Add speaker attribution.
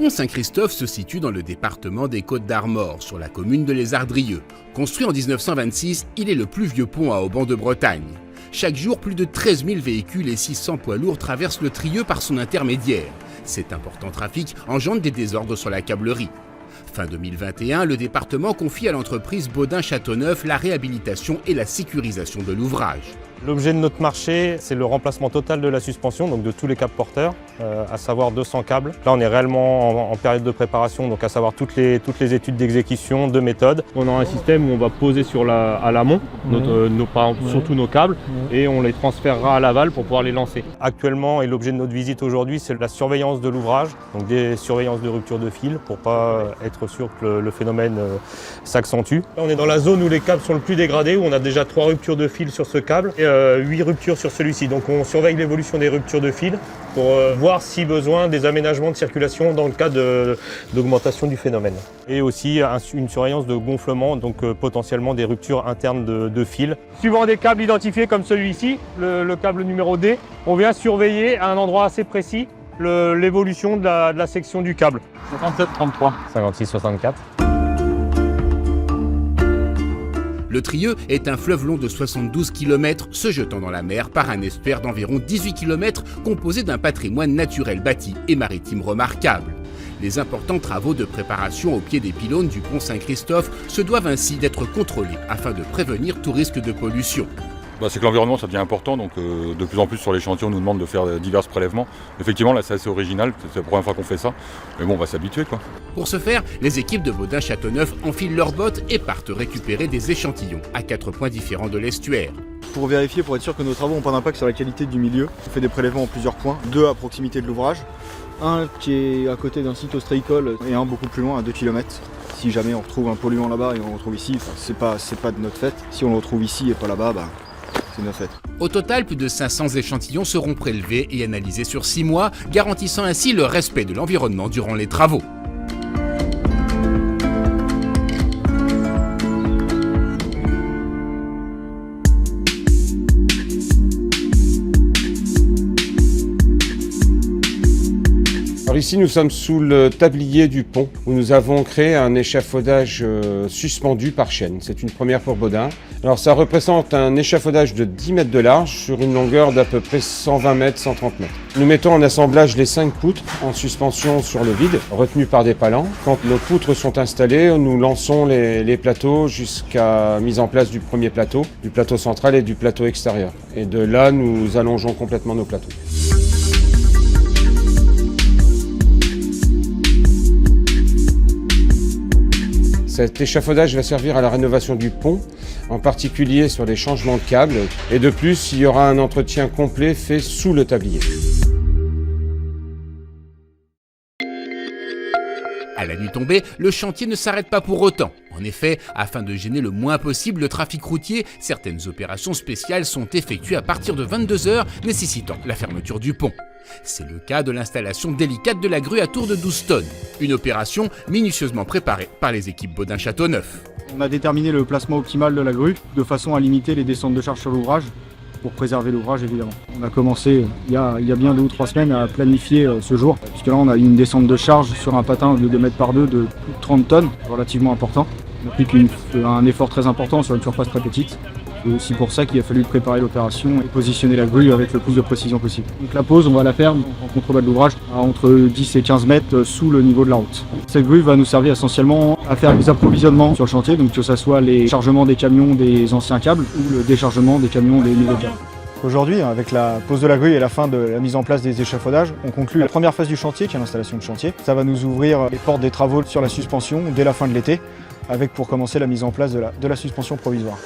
Speaker 1: pont Saint-Christophe se situe dans le département des Côtes-d'Armor, sur la commune de Les Ardrieux. Construit en 1926, il est le plus vieux pont à haubans de Bretagne. Chaque jour, plus de 13 000 véhicules et 600 poids lourds traversent le Trieux par son intermédiaire. Cet important trafic engendre des désordres sur la câblerie. Fin 2021, le département confie à l'entreprise Baudin-Châteauneuf la réhabilitation et la sécurisation de l'ouvrage.
Speaker 2: L'objet de notre marché, c'est le remplacement total de la suspension, donc de tous les câbles porteurs, à savoir 200 câbles. Là, on est réellement en période de préparation, donc à savoir toutes les études d'exécution, de méthode. On a un système où on va poser à l'amont, surtout nos câbles, et on les transférera à l'aval pour pouvoir les lancer. Actuellement, et l'objet de notre visite aujourd'hui, c'est la surveillance de l'ouvrage, donc des surveillances de rupture de fil, pour pas être sûr que le phénomène s'accentue. Là, on est dans la zone où les câbles sont le plus dégradés, où on a déjà 3 ruptures de fil sur ce câble. 8 ruptures sur celui-ci. Donc on surveille l'évolution des ruptures de fil pour voir si besoin des aménagements de circulation dans le cas d'augmentation du phénomène. Et aussi une surveillance de gonflement, donc potentiellement des ruptures internes de fil. Suivant des câbles identifiés comme celui-ci, le câble numéro D, on vient surveiller à un endroit assez précis l'évolution de la section du câble.
Speaker 3: 57-33.
Speaker 2: 56-64.
Speaker 1: Le Trieux est un fleuve long de 72 km se jetant dans la mer par un estuaire d'environ 18 km composé d'un patrimoine naturel bâti et maritime remarquable. Les importants travaux de préparation au pied des pylônes du pont Saint-Christophe se doivent ainsi d'être contrôlés afin de prévenir tout risque de pollution.
Speaker 4: C'est que l'environnement ça devient important, donc de plus en plus sur les chantiers on nous demande de faire divers prélèvements. Effectivement là c'est assez original, c'est la première fois qu'on fait ça, mais bon on va s'habituer quoi.
Speaker 1: Pour ce faire, les équipes de Baudin-Châteauneuf enfilent leurs bottes et partent récupérer des échantillons à 4 points différents de l'estuaire.
Speaker 5: Pour vérifier, pour être sûr que nos travaux n'ont pas d'impact sur la qualité du milieu, on fait des prélèvements en plusieurs points, 2 à proximité de l'ouvrage, un qui est à côté d'un site ostréicole et un beaucoup plus loin à 2 km. Si jamais on retrouve un polluant là-bas et on le retrouve ici, c'est pas de notre fait. Si on le retrouve ici et pas là-bas, c'est notre fait.
Speaker 1: Au total, plus de 500 échantillons seront prélevés et analysés sur 6 mois, garantissant ainsi le respect de l'environnement durant les travaux.
Speaker 6: Alors ici, nous sommes sous le tablier du pont où nous avons créé un échafaudage suspendu par chaîne. C'est une première pour Baudin. Alors ça représente un échafaudage de 10 mètres de large sur une longueur d'à peu près 120 mètres, 130 mètres. Nous mettons en assemblage les 5 poutres en suspension sur le vide, retenues par des palans. Quand nos poutres sont installées, nous lançons les plateaux jusqu'à mise en place du premier plateau, du plateau central et du plateau extérieur. Et de là, nous allongeons complètement nos plateaux. Cet échafaudage va servir à la rénovation du pont, en particulier sur les changements de câbles. Et de plus, il y aura un entretien complet fait sous le tablier.
Speaker 1: À la nuit tombée, le chantier ne s'arrête pas pour autant. En effet, afin de gêner le moins possible le trafic routier, certaines opérations spéciales sont effectuées à partir de 22 h, nécessitant la fermeture du pont. C'est le cas de l'installation délicate de la grue à tour de 12 tonnes. Une opération minutieusement préparée par les équipes Baudin-Châteauneuf.
Speaker 5: On a déterminé le placement optimal de la grue de façon à limiter les descentes de charge sur l'ouvrage pour préserver l'ouvrage évidemment. On a commencé il y a bien 2 ou 3 semaines à planifier ce jour, puisque là on a eu une descente de charge sur un patin de 2 mètres par 2 de plus de 30 tonnes, relativement important. On applique un effort très important sur une surface très petite. C'est aussi pour ça qu'il a fallu préparer l'opération et positionner la grue avec le plus de précision possible. Donc la pose, on va la faire en contrebas de l'ouvrage à entre 10 et 15 mètres sous le niveau de la route. Cette grue va nous servir essentiellement à faire des approvisionnements sur le chantier, donc que ce soit les chargements des camions des anciens câbles ou le déchargement des camions des nouveaux câbles. Aujourd'hui, avec la pose de la grue et la fin de la mise en place des échafaudages, on conclut la première phase du chantier, qui est l'installation de chantier. Ça va nous ouvrir les portes des travaux sur la suspension dès la fin de l'été, avec pour commencer la mise en place de la suspension provisoire.